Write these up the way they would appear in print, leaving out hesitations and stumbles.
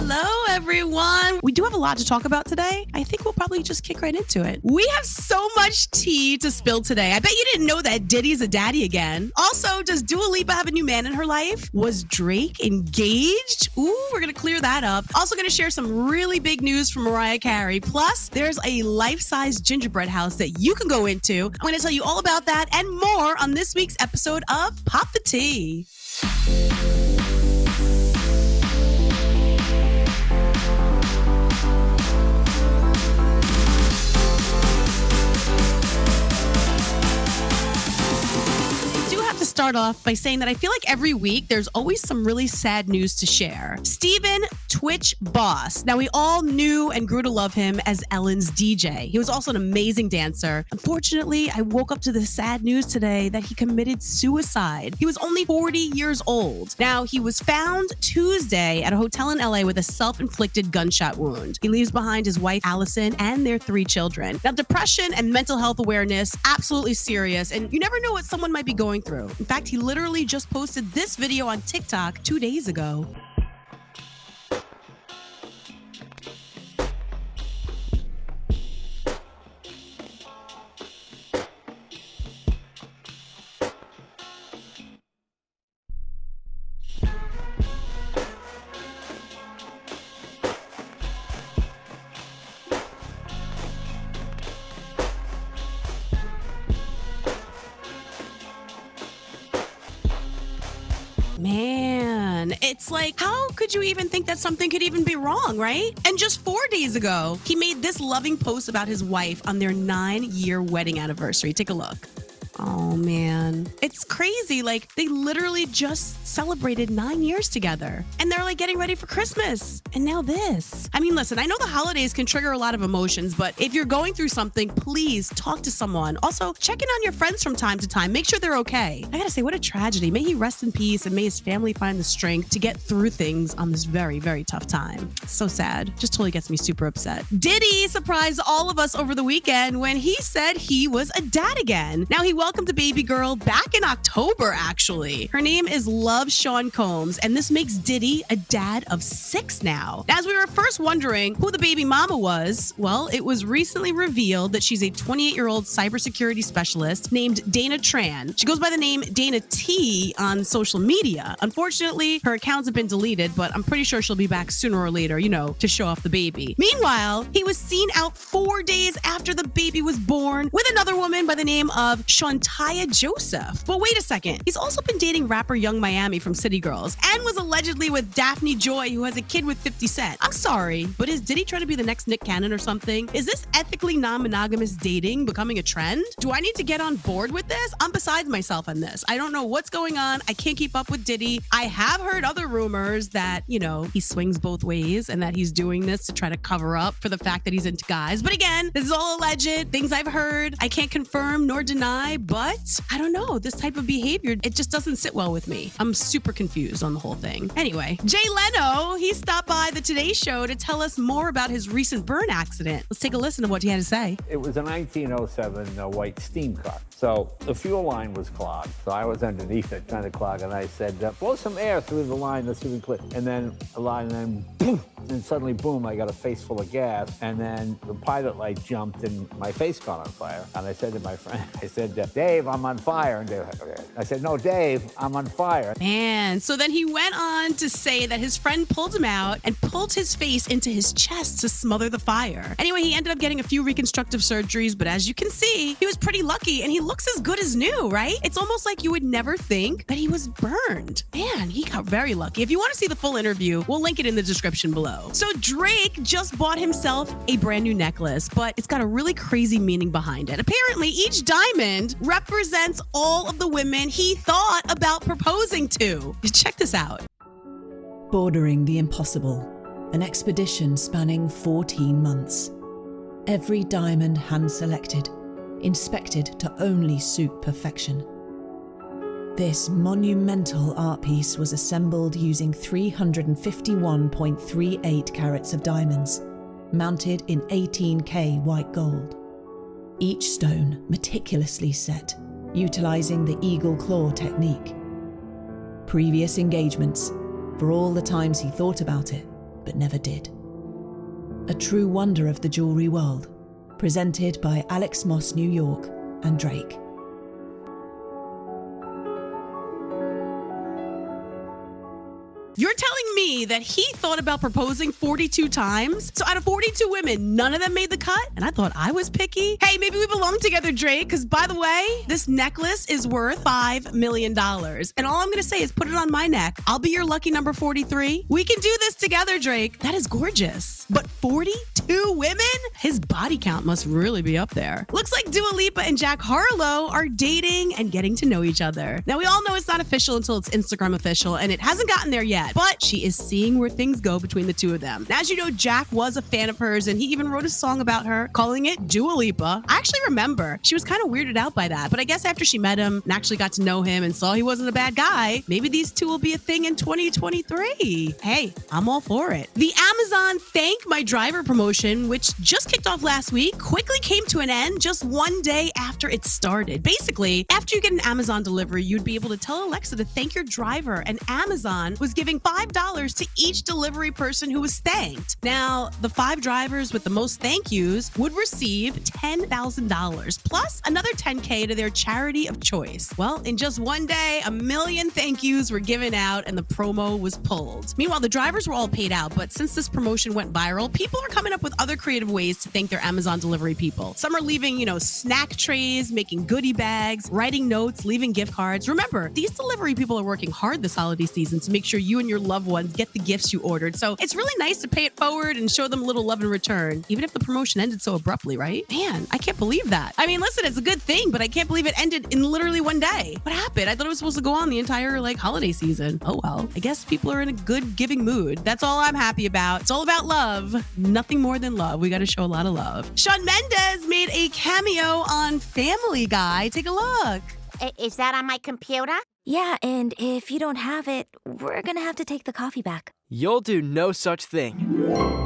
Hello, everyone. We do have a lot to talk about today. I think we'll probably just kick right into it. We have so much tea to spill today. I bet you didn't know that Diddy's a daddy again. Also, does Dua Lipa have a new man in her life? Was Drake engaged? Ooh, we're going to clear that up. Also going to share some really big news from Mariah Carey. Plus, there's a life-size gingerbread house that you can go into. I'm going to tell you all about that and more on this week's episode of Pop the Tea. To start off by saying that I feel like every week there's always some really sad news to share. Steven, Twitch boss. Now, we all knew and grew to love him as Ellen's DJ. He was also an amazing dancer. Unfortunately, I woke up to the sad news today that he committed suicide. He was only 40 years old. Now, he was found Tuesday at a hotel in LA with a self-inflicted gunshot wound. He leaves behind his wife, Allison, and their 3 children. Now, depression and mental health awareness, absolutely serious, and you never know what someone might be going through. In fact, he literally just posted this video on TikTok 2 days ago. Man, it's like, how could you even think that something could even be wrong, right? And just 4 days ago, he made this loving post about his wife on their 9-year wedding anniversary. Take a look. Oh, man. It's crazy. Like, they literally just celebrated 9 years together. And they're like getting ready for Christmas. And now this. I mean, listen, I know the holidays can trigger a lot of emotions, but if you're going through something, please talk to someone. Also, check in on your friends from time to time. Make sure they're okay. I gotta say, what a tragedy. May he rest in peace and may his family find the strength to get through things on this very, very tough time. It's so sad. Just totally gets me super upset. Diddy surprised all of us over the weekend when he said he was a dad again. Now, he welcomed the baby girl back in October, actually. Her name is 𝗦𝗧𝗔𝗥𝗕𝗦𝗧𝗔𝗥𝗡, and this makes Diddy a dad of 6 now. As we were first wondering who the baby mama was, well, it was recently revealed that she's a 28-year-old cybersecurity specialist named Dana Tran. She goes by the name Dana T on social media. Unfortunately, her accounts have been deleted, but I'm pretty sure she'll be back sooner or later, you know, to show off the baby. Meanwhile, he was seen out 4 days after the baby was born with another woman by the name of 𝗦𝗧𝗔𝗥𝗕𝗦𝗧𝗔𝗥𝗡. But wait a second. He's also been dating rapper 𝗦𝗏𝗏𝗔 from City Girls and was allegedly with Daphne Joy, who has a kid with 50 Cent. I'm sorry, but is Diddy trying to be the next Nick Cannon or something? Is this ethically non-monogamous dating becoming a trend? Do I need to get on board with this? I'm beside myself on this. I don't know what's going on. I can't keep up with Diddy. I have heard other rumors that, you know, he swings both ways and that he's doing this to try to cover up for the fact that he's into guys. But again, this is all alleged, things I've heard. I can't confirm nor deny, but I don't know. This type of behavior, it just doesn't sit well with me. I'm super confused on the whole thing. Anyway, Jay Leno, he stopped by the Today Show to tell us more about his recent burn accident. Let's take a listen to what he had to say. It was a 1907 white steam car. So the fuel line was clogged. So I was underneath it trying to clog, and I said, blow some air through the line, let's see if we can clear. And then a line, and then boom, and suddenly boom, I got a face full of gas. And then the pilot light jumped and my face caught on fire. And I said to my friend, I said, Dave, I'm on fire. And Dave, okay. I said, no, Dave, I'm on fire. Man, so then he went on to say that his friend pulled him out and pulled his face into his chest to smother the fire. Anyway, he ended up getting a few reconstructive surgeries, but as you can see, he was pretty lucky and he looks as good as new, right? It's almost like you would never think that he was burned. Man, he got very lucky. If you want to see the full interview, we'll link it in the description below. So Drake just bought himself a brand new necklace, but it's got a really crazy meaning behind it. Apparently, each diamond represents all of the women he thought about proposing to. Check this out. Bordering the impossible, an expedition spanning 14 months. Every diamond hand-selected, inspected to only suit perfection. This monumental art piece was assembled using 351.38 carats of diamonds, mounted in 18K white gold. Each stone meticulously set, utilizing the eagle claw technique. Previous engagements, for all the times he thought about it, but never did. A true wonder of the jewelry world, presented by Alex Moss New York and Drake. You're telling me that he thought about proposing 42 times? So out of 42 women, none of them made the cut? And I thought I was picky? Hey, maybe we belong together, Drake, because by the way, this necklace is worth $5 million. And all I'm going to say is put it on my neck. I'll be your lucky number 43. We can do this together, Drake. That is gorgeous. But 42 women? His body count must really be up there. Looks like Lipa and Jack Harlow are dating and getting to know each other. Now, we all know it's not official until it's Instagram official, and it hasn't gotten there yet. But she is seeing where things go between the two of them. Now, as you know, Jack was a fan of hers, and he even wrote a song about her, calling it Lipa. I actually remember she was kind of weirded out by that, but I guess after she met him and actually got to know him and saw he wasn't a bad guy, maybe these two will be a thing in 2023. Hey, I'm all for it. The Amazon Thank My Driver promotion, which just kicked off last week, quickly came to an end just one day after it started. Basically, after you get an Amazon delivery, you'd be able to tell Alexa to thank your driver, and Amazon was giving $5 to each delivery person who was thanked. Now, the 5 drivers with the most thank yous would receive $10,000 plus another $10K to their charity of choice. Well, in just one day, 1 million thank yous were given out and the promo was pulled. Meanwhile, the drivers were all paid out, but since this promotion went viral, people are coming up with other creative ways to thank their Amazon delivery people. Some are leaving, snack trays, making goodie bags, writing notes, leaving gift cards. Remember, these delivery people are working hard this holiday season to make sure you and your loved ones get the gifts you ordered. So it's really nice to pay it forward and show them a little love in return, even if the promotion ended so abruptly, right? Man, I can't believe that. I mean, listen, it's a good thing, but I can't believe it ended in literally one day. What happened? I thought it was supposed to go on the entire holiday season. Oh well, I guess people are in a good giving mood. That's all I'm happy about. It's all about love. Nothing more than love. We got to show a lot of love. Shawn Mendes made a cameo on Family Guy. Take a look. Is that on my computer? Yeah, and if you don't have it, we're gonna have to take the coffee back. You'll do no such thing.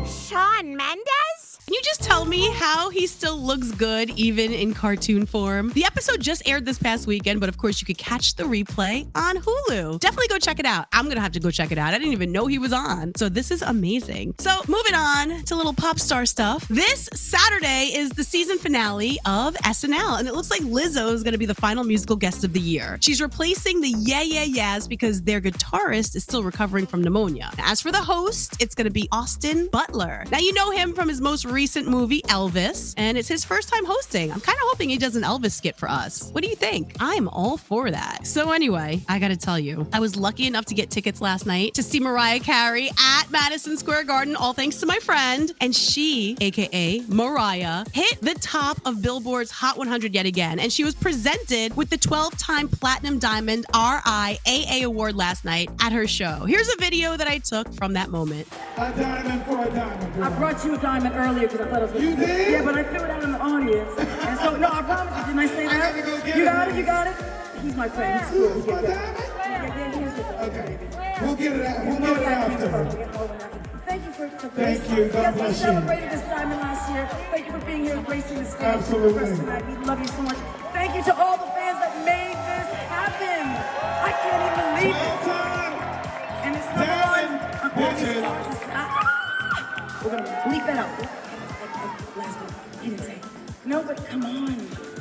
Shawn Mendes? Can you just tell me how he still looks good even in cartoon form? The episode just aired this past weekend, but of course you could catch the replay on Hulu. Definitely go check it out. I'm gonna have to go check it out. I didn't even know he was on. So this is amazing. So moving on to little pop star stuff. This Saturday is the season finale of SNL, and it looks like Lizzo is gonna be the final musical guest of the year. She's replacing the Yeah Yeah Yeahs because their guitarist is still recovering from pneumonia. As for the host, it's gonna be Austin Butler. Now you know him from his most recent movie, Elvis, and it's his first time hosting. I'm kind of hoping he does an Elvis skit for us. What do you think? I'm all for that. So anyway, I gotta tell you, I was lucky enough to get tickets last night to see Mariah Carey at Madison Square Garden, all thanks to my friend, and she, aka Mariah, hit the top of Billboard's Hot 100 yet again, and she was presented with the 12-time Platinum Diamond RIAA Award last night at her show. Here's a video that I took from that moment. A diamond for a diamond, girl. I brought you a diamond earlier because I thought it was You did? Yeah, but I threw it out in the audience. And so, no, I promise you. Didn't I say that? I gotta go get you it. got it? You got it? He's my friend. He's cool. This is my diamond? Yeah, here's the Okay. We'll get it out. We'll get it after her. Thank you for Thank you. God yes, bless we you. celebrated this diamond last year. Thank you for being here and gracing the stage. Absolutely. For us tonight. We love you so much. Thank you to all the fans that made this happen. I can't even believe it. And it's number one on all these charts. We're gonna bleep that out. Last one. He didn't say. No, but come on.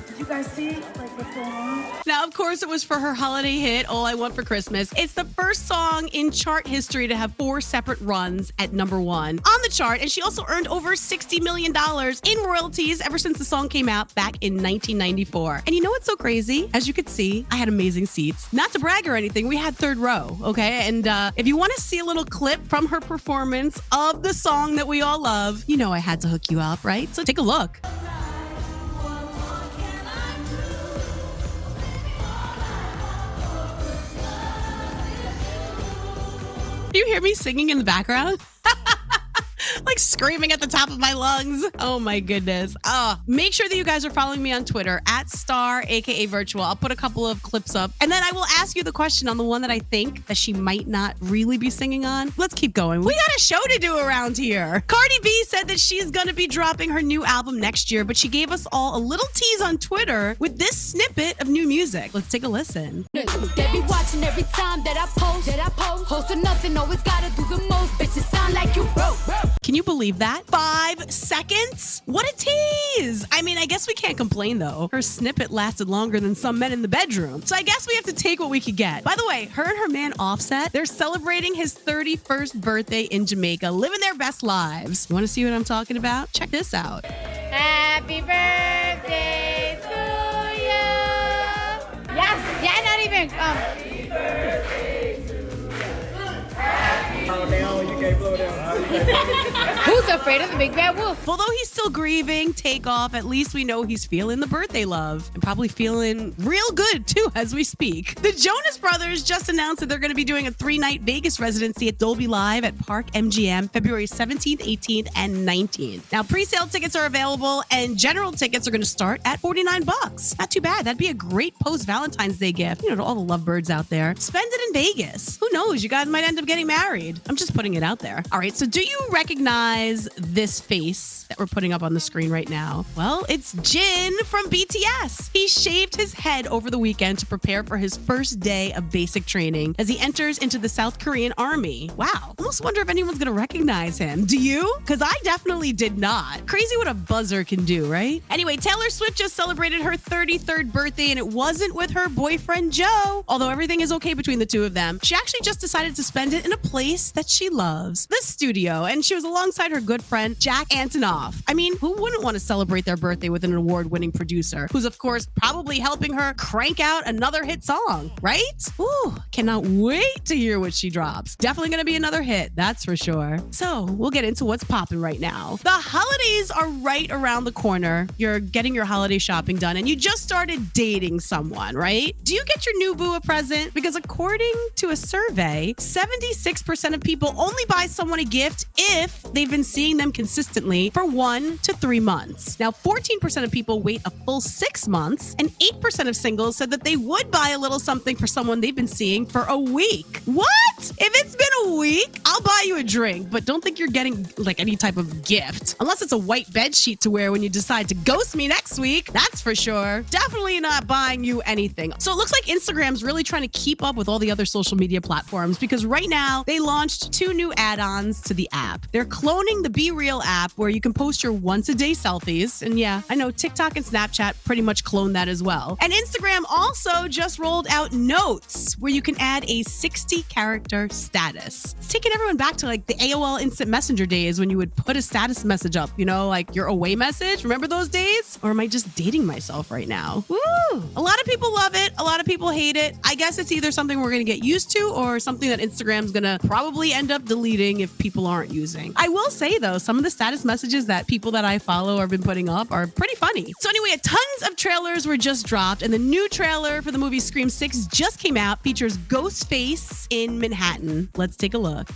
Did you guys see what's going on? Now, of course, it was for her holiday hit, All I Want for Christmas. It's the first song in chart history to have 4 separate runs at number 1 on the chart, and she also earned over $60 million in royalties ever since the song came out back in 1994. And you know what's so crazy? As you could see, I had amazing seats. Not to brag or anything, we had 3rd row, okay? And if you want to see a little clip from her performance of the song that we all love, you know I had to hook you up, right? So take a look. Do you hear me singing in the background? Like screaming at the top of my lungs. Oh my goodness. Make sure that you guys are following me on Twitter at Starr, aka Virtual. I'll put a couple of clips up, and then I will ask you the question on the one that I think that she might not really be singing on. Let's keep going. We got a show to do around here. Cardi B said that she's gonna be dropping her new album next year, but she gave us all a little tease on Twitter with this snippet of new music. Let's take a listen. They be watching every time that I post. Host or nothing, always gotta do the most. Bitches sound like you broke. Can you believe that? 5 seconds? What a tease! I mean, I guess we can't complain though. Her snippet lasted longer than some men in the bedroom. So I guess we have to take what we could get. By the way, her and her man Offset, they're celebrating his 31st birthday in Jamaica, living their best lives. You want to see what I'm talking about? Check this out. Happy birthday to you. Yes, yeah, not even. Happy birthday to you. Oh, damn, you can't blow them. Who's afraid of the big bad wolf? Although he's still grieving Takeoff, at least we know he's feeling the birthday love and probably feeling real good too as we speak. The Jonas Brothers just announced that they're going to be doing a 3-night Vegas residency at Dolby Live at Park MGM February 17th, 18th, and 19th. Now, pre-sale tickets are available and general tickets are going to start at $49. Not too bad. That'd be a great post-Valentine's Day gift, to all the lovebirds out there. Spend it in Vegas. Who knows? You guys might end up getting married. I'm just putting it out there. All right, so do you recognize this face that we're putting up on the screen right now? Well, it's Jin from BTS. He shaved his head over the weekend to prepare for his first day of basic training as he enters into the South Korean army. Wow. Almost wonder if anyone's gonna recognize him. Do you? Because I definitely did not. Crazy what a buzzer can do, right? Anyway, Taylor Swift just celebrated her 33rd birthday and it wasn't with her boyfriend Joe. Although everything is okay between the two of them, she actually just decided to spend it in a place that she loves, the studio, and she was alongside her good friend Jack Antonoff. I mean, who wouldn't want to celebrate their birthday with an award-winning producer who's of course probably helping her crank out another hit song, right? Ooh, cannot wait to hear what she drops. Definitely gonna be another hit, that's for sure. So we'll get into what's popping right now. The holidays are right around the corner. You're getting your holiday shopping done and you just started dating someone, right? Do you get your new boo a present? Because according to a survey, 76% of people only buy someone a gift if they've been seeing them consistently for 1 to 3 months. Now, 14% of people wait a full 6 months, and 8% of singles said that they would buy a little something for someone they've been seeing for a week. What? If it's been a week, I'll buy you a drink, but don't think you're getting like any type of gift. Unless it's a white bed sheet to wear when you decide to ghost me next week, that's for sure. Definitely not buying you anything. So it looks like Instagram's really trying to keep up with all the other social media platforms because right now they launched 2 new add-ons to the app. They're cloning the Be Real app where you can post your once-a-day selfies. And yeah, I know TikTok and Snapchat pretty much clone that as well. And Instagram also just rolled out Notes where you can add a 60-character status. It's taking everyone back to like the AOL Instant Messenger days when you would put a status message up, like your away message. Remember those days? Or am I just dating myself right now? Woo! A lot of people love it. A lot of people hate it. I guess it's either something we're going to get used to or something that Instagram's going to probably end up deleting if people aren't using. I will say though, some of the status messages that people that I follow have been putting up are pretty funny. So anyway, tons of trailers were just dropped and the new trailer for the movie Scream 6 just came out, features Ghostface in Manhattan. Let's take a look.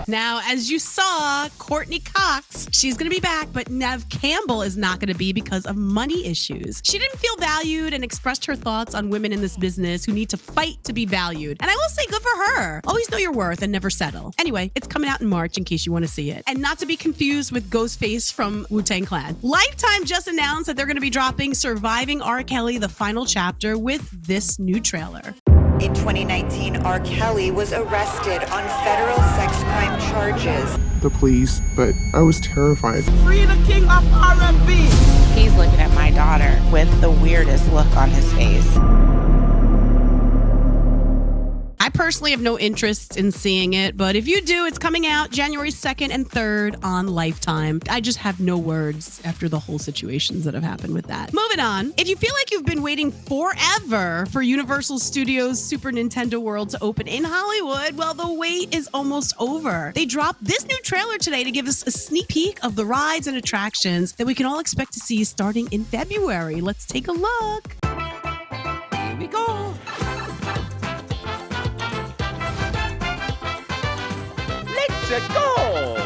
Now, as you saw, Courtney Cox, she's going to be back, but Neve Campbell is not going to be because of money issues. She didn't feel valued and expressed her thoughts on women in this business who need to fight to be valued. And I will say good for her. Always know your worth and never settle. Anyway, it's coming out in March in case you want to see it. And not to be confused with Ghostface from Wu-Tang Clan. Lifetime just announced that they're going to be dropping Surviving R. Kelly, the final chapter, with this new trailer. In 2019, R. Kelly was arrested on federal sex crime charges. The police, but I was terrified. Free the king of R&B. He's looking at my daughter with the weirdest look on his face. I personally have no interest in seeing it, but if you do, it's coming out January 2nd and 3rd on Lifetime. I just have no words after the whole situations that have happened with that. Moving on. If you feel like you've been waiting forever for Universal Studios Super Nintendo World to open in Hollywood, well, the wait is almost over. They dropped this new trailer today to give us a sneak peek of the rides and attractions that we can all expect to see starting in February. Let's take a look. Here we go. Let's go!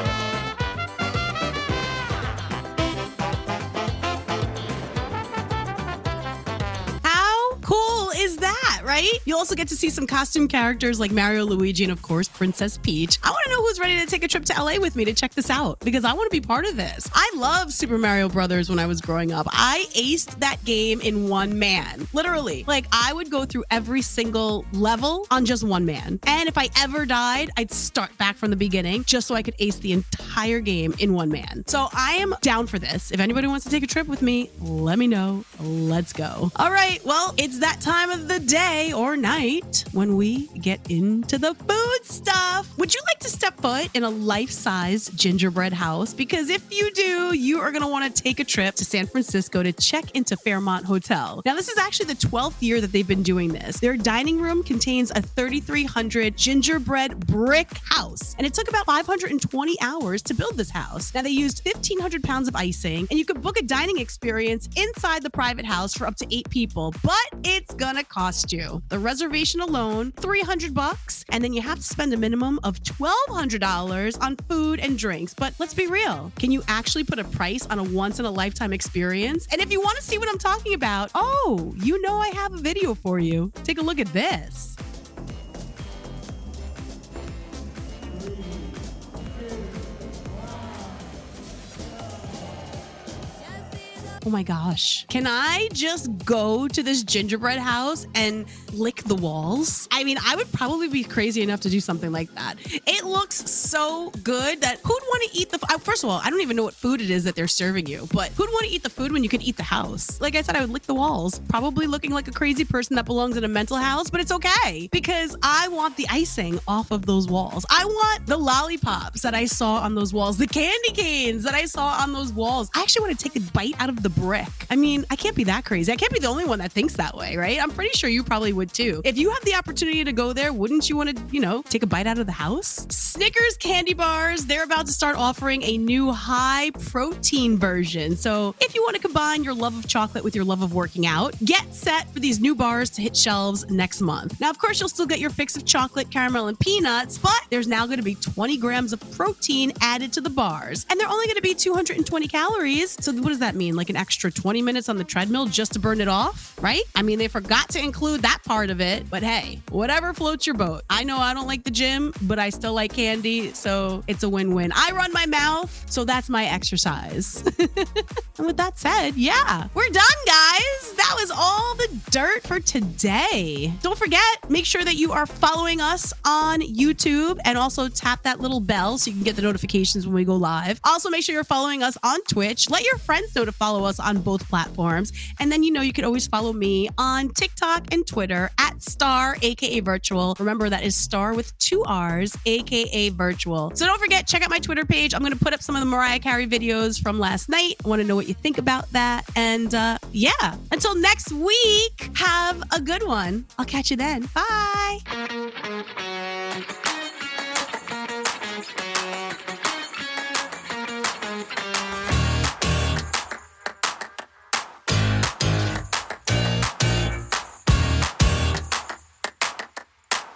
How cool is that, right? right? You'll also get to see some costume characters like Mario, Luigi, and of course, Princess Peach. I want to know who's ready to take a trip to LA with me to check this out because I want to be part of this. I loved Super Mario Brothers when I was growing up. I aced that game in one man, literally. Like, I would go through every single level on just one man. And if I ever died, I'd start back from the beginning just so I could ace the entire game in one man. So I am down for this. If anybody wants to take a trip with me, let me know. Let's go. All right, well, it's that time of the day or night when we get into the food stuff. Would you like to step foot in a life-size gingerbread house? Because if you do, you are going to want to take a trip to San Francisco to check into Fairmont Hotel. Now, this is actually the 12th year that they've been doing this. Their dining room contains a 3,300 gingerbread brick house, and it took about 520 hours to build this house. Now, they used 1,500 pounds of icing, and you could book a dining experience inside the private house for up to 8 people, but it's gonna cost you. The reservation alone, $300, and then you have to spend a minimum of $1,200 on food and drinks. But let's be real. Can you actually put a price on a once-in-a-lifetime experience? And if you want to see what I'm talking about, oh, you know I have a video for you. Take a look at this. Oh my gosh. Can I just go to this gingerbread house and lick the walls? I mean, I would probably be crazy enough to do something like that. It looks so good that who'd want to eat the first of all, I don't even know what food it is that they're serving you, but who'd want to eat the food when you could eat the house? Like I said, I would lick the walls, probably looking like a crazy person that belongs in a mental house, but it's okay because I want the icing off of those walls. I want the lollipops that I saw on those walls, the candy canes that I saw on those walls. I actually want to take a bite out of the brick. I mean, I can't be that crazy. I can't be the only one that thinks that way, right? I'm pretty sure you probably would too. If you have the opportunity to go there, wouldn't you want to, take a bite out of the house? Snickers candy bars, they're about to start offering a new high protein version. So if you want to combine your love of chocolate with your love of working out, get set for these new bars to hit shelves next month. Now, of course, you'll still get your fix of chocolate, caramel, and peanuts, but there's now going to be 20 grams of protein added to the bars. And they're only going to be 220 calories. So what does that mean? Like an extra 20 minutes on the treadmill just to burn it off, right? I mean, they forgot to include that part of it, but hey, whatever floats your boat. I know I don't like the gym, but I still like candy, so it's a win-win. I run my mouth, so that's my exercise. And with that said, yeah, we're done, guys. That was all the dirt for today. Don't forget, make sure that you are following us on YouTube and also tap that little bell so you can get the notifications when we go live. Also, make sure you're following us on Twitch. Let your friends know to follow us on both platforms. And then, you can always follow me on TikTok and Twitter at Starr, aka Virtual. Remember, that is Starr with 2 R's, aka Virtual. So don't forget, check out my Twitter page. I'm going to put up some of the Mariah Carey videos from last night. I want to know what you think about that. And yeah, until next week, have a good one. I'll catch you then. Bye.